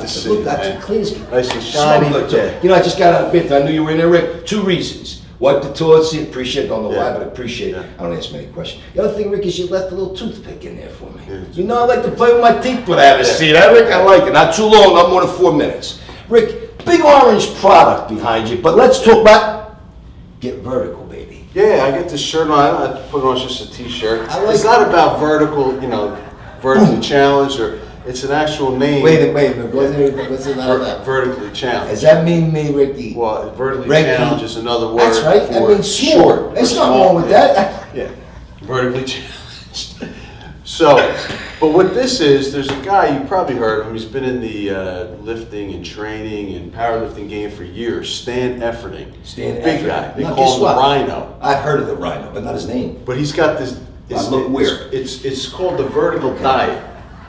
to see Look, you, that's man. the cleanest. Nice and shiny. Smell good, too. You know, I just got out of bed. I knew you were in there, Rick. 2 reasons. Wipe the toilet seat, appreciate it. Don't know why, but appreciate it. I don't ask many questions. The other thing, Rick, is you left a little toothpick in there for me. You know, I like to play with my teeth when I have a seat. Rick, I like it. Not too long, not more than 4 minutes. Rick, big orange product behind you, but let's talk about Get Vertical, baby. Yeah, I get this shirt on. I put it on just a t-shirt. I like It's not about vertical, vertically challenged, or it's an actual name. Wait a minute. What's it not about? Vertically challenged. Does that mean me, Ricky? Well, vertically Ricky. challenged is another word. That's right. That for means short. There's or nothing small. wrong with that. Yeah, vertically challenged. So, but what this is, there's a guy, you probably heard of him, he's been in the lifting and training and powerlifting game for years, Stan Efferding. Stan Big Efferding. guy. They Now, call guess him the what? Rhino. I've heard of the Rhino, but not his name. But he's got this, look weird. it's called the vertical diet.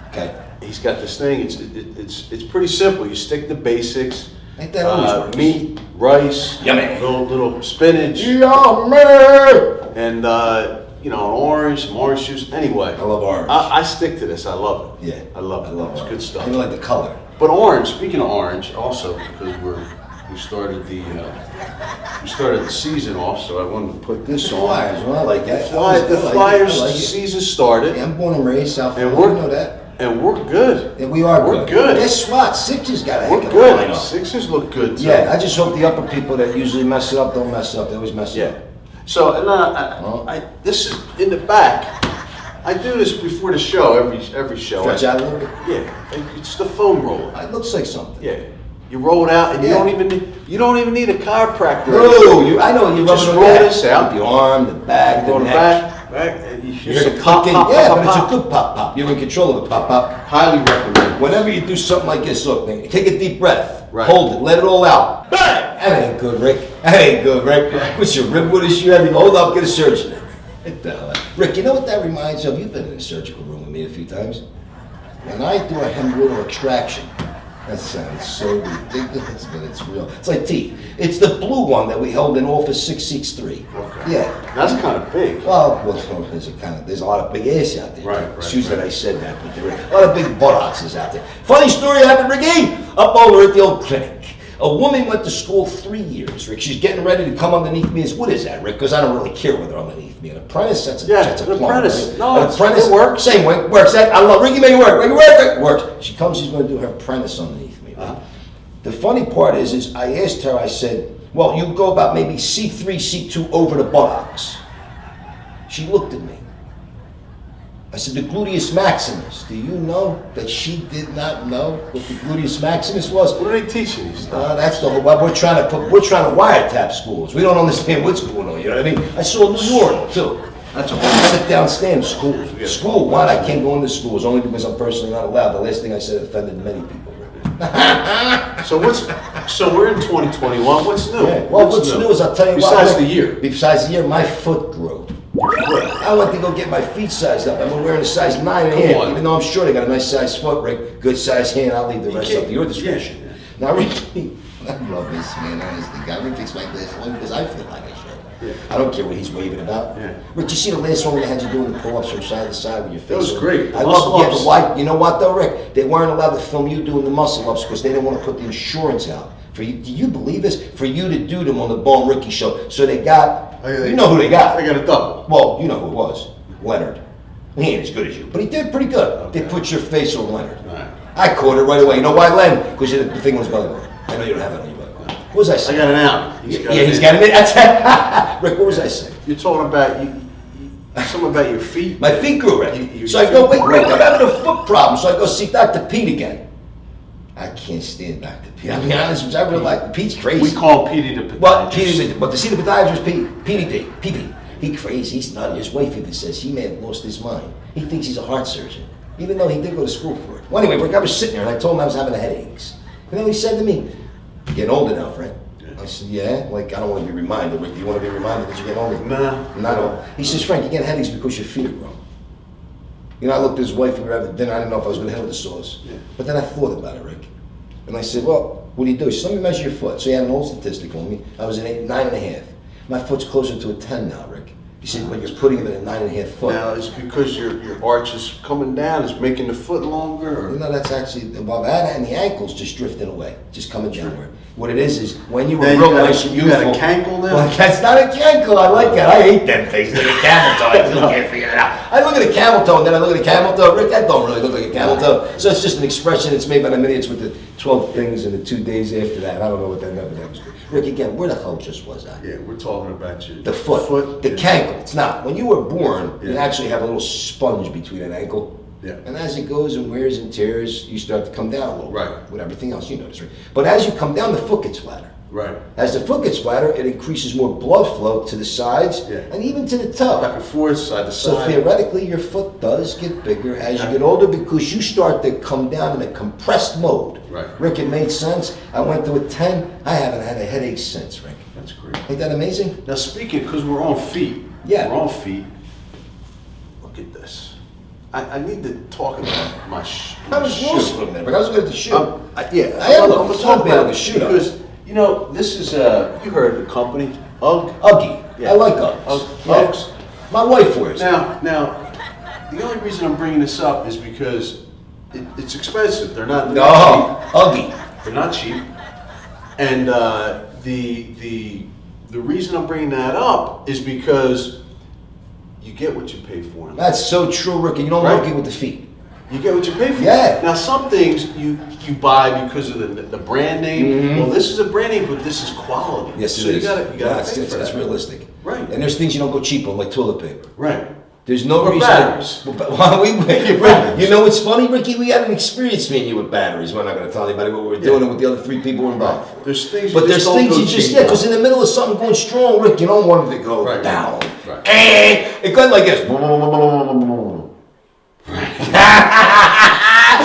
Okay. He's got this thing, it's pretty simple. You stick the basics. Ain't that always works? Meat, rice, Yummy. little spinach, Yummy! and an orange, some orange juice. Anyway, I love orange. I stick to this. I love it. Yeah. I love it. I love It's orange. good stuff. I like the color. But orange. Speaking of orange, also because we started the season off, so I wanted to put this on. Flyers, well, I like that. The I like it. Flyers I like it. season started, Yeah, I'm born and raised South And Florida, we're- you know that. and we're good. Yeah, we are We're good. good. Guess what? Sixers got a heck We're of a good. lineup. Sixers look good too. Yeah, I just hope the upper people that usually mess it up don't mess it up. They always mess it Yeah. up. So, and this is in the back. I do this before the show, every show. Stretch out a little bit. Yeah, it's the foam roller. It looks like something. Yeah, you roll it out, and Yeah. you don't even need a chiropractor. No, I know you rub Just it on roll that. this out. With the arm, the back, the Roll it neck. back, and you You hear hear some the pop, clicking. pop, Yeah, pop, but it's a pop. good pop pop. You're in control of it. Pop pop. Highly recommend. Whenever you do something like this, look, man, take a deep breath. Right. Hold it. Let it all out. Bang! That ain't good, Rick. That ain't good, Rick. What's your rib? What is your heavy? Hold up. Get a surgeon. Get the hell out. Rick, you know what that reminds you of? You've been in a surgical room with me a few times. When I do a hemorrhoidal extraction, that sounds so ridiculous, but it's real. It's like teeth. It's the blue one that we held in Office 663. Okay. Yeah. That's kind of big. Well, there's a lot of big ass out there. Right, Excuse that I said that, but there are a lot of big buttocks out there. Funny story happened, Ricky, up over at the old clinic. A woman went to school 3 years, Rick. She's getting ready to come underneath me. What is that, Rick? Because I don't really care whether I'm underneath me. An apprentice, that's a An plumber, apprentice. right? No, An apprentice it works. Same way, works. I love Ricky. Make it work. Make it work. Rick. Works. She comes. She's going to do her apprentice underneath me. Right? The funny part is I asked her. I said, "Well, you go about maybe C3, C2 over the buttocks." She looked at me. I said, the gluteus maximus. Do you know that she did not know what the gluteus maximus was? What are they teaching you? That's the whole. We're trying to wiretap schools. We don't understand what's going on. You know what I mean? I saw New York too. That's a whole sit down stand schools. School. Why I can't go into schools? Only because I'm personally not allowed. The last thing I said offended many people. So we're in 2021. What's new? Yeah. Well, what's new is I'll tell you Besides what. the year. Besides the year, my foot grew. I went to go get my feet sized up. I'm wearing a size 9.5, on. even though I'm short. I got a nice size foot, Rick. Good size hand. I'll leave the rest up to your discretion. Yeah. Now, Ricky, I love this man. Honestly, God, Rick takes my glass only because I feel like I should. Yeah. I don't care what he's waving about. Yeah. Rick, you see the last one we had you doing the pull-ups from side to side with your face? That was great. I Muscle love. Yeah, ups. but why? You know what though, Rick? They weren't allowed to film you doing the muscle ups because they didn't want to put the insurance out. For you, do you believe this? For you to do them on the Bone Ricky show. So they got, you know who they got. I got a double. Well, you know who it was. Leonard. He ain't as good as you, but he did pretty good. Okay. They put your face on Leonard. Right. I caught it right away. You know why, Len? Because the thing was belly button. I know you don't have it on your belly button. What was I I saying? got an out. He's got it. That's Rick, what was I saying? You're talking about something about your feet. My feet grew, Rick. Your So I go, feet wait, Rick, grew. I'm having a foot problem. So I go see Dr. Pete again. I can't stand Dr. Pete. I'll be honest with you. I really like Pete's crazy. We call Petey the podiatrist. But to see the podiatrist, Petey, he crazy. He's not. His wife even says he may have lost his mind. He thinks he's a heart surgeon, even though he did go to school for it. Well, anyway, Rick, I was sitting there and I told him I was having headaches. You know what he said to me? You're getting older now, Frank. I said, yeah. Like, I don't want to be reminded. Rick, do you want to be reminded that you're getting older? Nah. Not old. He says, Frank, you're getting headaches because your feet are grown. You know, I looked at his wife and we were having dinner. I didn't know if I was going to hit with the sauce. Yeah. But then I thought about it, Rick. And I said, well, what do you do? She said, let me measure your foot. So he had an old statistic on me. I was an 9.5. My foot's closer to a 10 now, Rick. He said, when you're putting him in a 9.5 foot. Now, it's because your arch is coming down, it's making the foot longer, or? No, that's actually above that, and the ankle's just drifting away, just coming downward. What it is when you were Then real you got a- nice and you got a youthful. cankle now? Well, that's not a cankle. I like that. I hate them things. Like a camel toe. I still can't figure it out. I look at a camel toe, and then I look at a camel toe. Rick, that don't really look like a camel toe. So it's just an expression. It's made by the idiots with the 12 things and the 2 days after that. I don't know what that number that was. Rick, again, where the hell just was that? Yeah, we're talking about your. The foot, the yeah. cankle. It's not. When you were born, you Yeah. actually have a little sponge between an ankle. Yeah. And as it goes and wears and tears, you start to come down a little bit. Right. With everything else, you notice, right? But as you come down, the foot gets flatter. Right. As the foot gets flatter, it increases more blood flow to the sides Yeah. and even to the toe. Back and forth, side to So side. theoretically, your foot does get bigger as you get older because you start to come down in a compressed mode. Right. Rick, it made sense. I went to a 10. I haven't had a headache since, Rick. That's great. Ain't that amazing? Now speaking, because we're on feet. Yeah. We're on feet. Look at this. I need to talk about my I was shoe. lost for a minute, but I was going to shoot. Yeah, I am I'm looking gonna for talk something about to it shoot on. because, you know, this is, you heard of the company, UGG? Uggy. Yeah. I like Uggs. Uggs. My wife wears it. Now, the only reason I'm bringing this up is because it's expensive. They're not No, Uggy. cheap. They're not cheap. And the reason I'm bringing that up is because you get what you pay for. That's so true, Rick. And you don't Right. look it with the feet. You get what you pay for. Yeah. Now some things you buy because of the brand name. Mhm. Well, this is a brand name, but this is quality. Yes, so it is. you gotta That's, pay it's, for it's that. realistic. Right. And there's things you don't go cheap on, like toilet paper. Right. There's no Or reason. batteries. Batteries. You know what's funny, Ricky? We haven't experienced me and you with batteries. We're not going to tell anybody what we're doing and what the other 3 people were involved for. There's things. But you there's just don't things go you just, cheap yeah, on. because in the middle of something going strong, Rick, you don't want it to go Right. down. Right. It goes like this.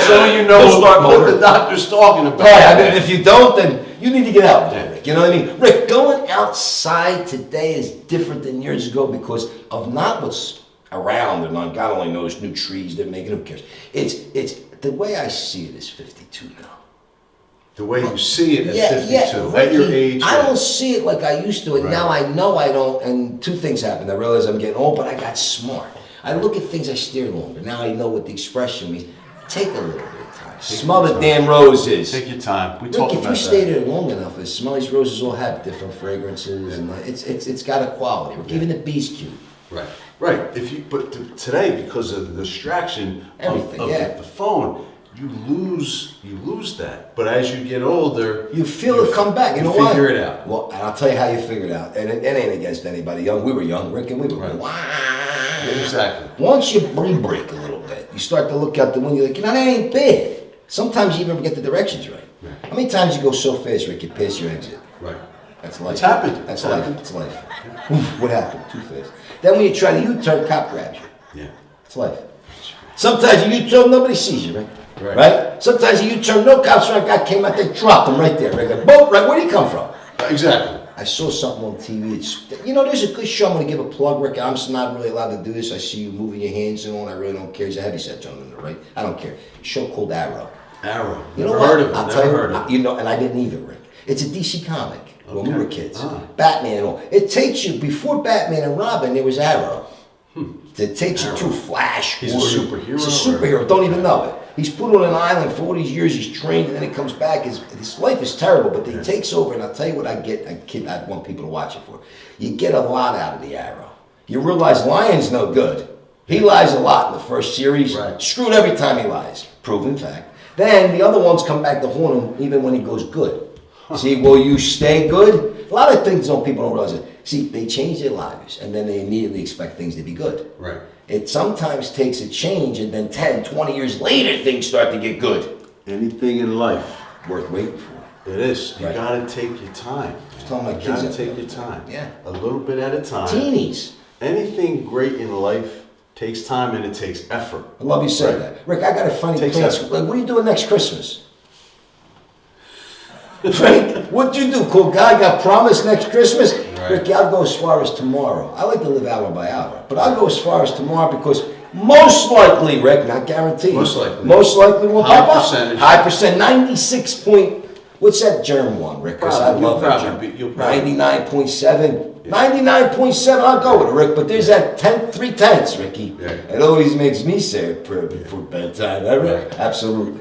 So you know They'll start what motor. the doctor's talking about. Yeah, I mean, if you don't, then you need to get out there, Rick. You know what I mean? Rick, going outside today is different than years ago because of not what's around and on. God only knows new trees they're making. Who cares? It's the way I see it is 52 now. The way you see it at Yeah, 52, yeah. at your Ricky, age. I don't see it like I used to. And Right. now I know I don't. And 2 things happened. I realized I'm getting old, but I got smart. I look at things, I steer longer. Now I know what the expression means. Take a little bit of time. Smell the damn roses. Take your time. We Look, talk if about you that. stay there long enough, as smell these roses all have different fragrances, and it's got a quality. Even the bee's cute. Right, right. But today, because of the distraction Everything, of yeah. the phone, you lose that. But as you get older, You feel it come back. You know what? figure it out. Well, and I'll tell you how you figure it out. And it ain't against anybody young. We were young, Rick, and we were Right. wow. Exactly. Once your brain break a little bit, you start to look out the window. You're like, you know, that ain't bad. Sometimes you even get the directions right. Right. How many times you go so fast, Rick, you pass your exit? Right. That's life. It's happened. That's It's life. happened. It's life. Oof, what happened? Too fast. Then when you try to U-turn, cop grabs you. Yeah. It's life. Sometimes you U-turn, nobody sees you, right? Right. Sometimes you U-turn, no cops, right? Guy came out there, dropped him right there. Right? Boom, right? Where'd he come from? Exactly. I saw something on TV. There's a good show. I'm going to give a plug, Rick. I'm not really allowed to do this. I see you moving your hands and all. I really don't care. He's a heavyset gentleman, right? I don't care. A show called Arrow. Arrow. You know Never what? heard of it. I'll Never tell you, heard of it. you know, and I didn't either, Rick. It's a DC comic when we Okay. were kids. Ah. Batman and all. It takes you, before Batman and Robin, there was Arrow. It takes you Arrow. through Flash. He's a Warrior. superhero, He's a or- superhero. Don't even know it. He's put on an island for all these years. He's trained, and then he comes back. His life is terrible, but he takes over. And I'll tell you what I get. I want people to watch it for. You get a lot out of the Arrow. You realize Lion's no good. He lies a lot in the first series. Right. Screwed every time he lies. Proven fact. Then the other ones come back to haunt him even when he goes good. See, will you stay good? A lot of things people don't realize it. See, they change their lives, and then they immediately expect things to be good. Right. It sometimes takes a change, and then 10, 20 years later, things start to get good. Anything in life, Worth waiting for. it is. You Right. gotta take your time. telling my You kids gotta that. take your time. Yeah. A little bit at a time. Teenies. Anything great in life takes time and it takes effort. I love you say Right. that. Rick, I got a funny Takes plan. effort. Like, what are you doing next Christmas? Frank, what'd you do? Cool guy got promised next Christmas? Right. Ricky, I'll go as far as tomorrow. I like to live hour by hour, but I'll go as far as tomorrow because most likely, Rick, not guaranteed. Most likely. Most likely will High pop up. percentage. High percent, 96 point, what's that germ one, Rick? 'Cause I Probably- love you'll that probably germ. be- you'll probably- 99.7. 99.7, I'll go with it, Rick, but there's that 3/10, Ricky. Yeah. It always makes me say a prayer before bedtime, right, Rick? Right. Absolutely.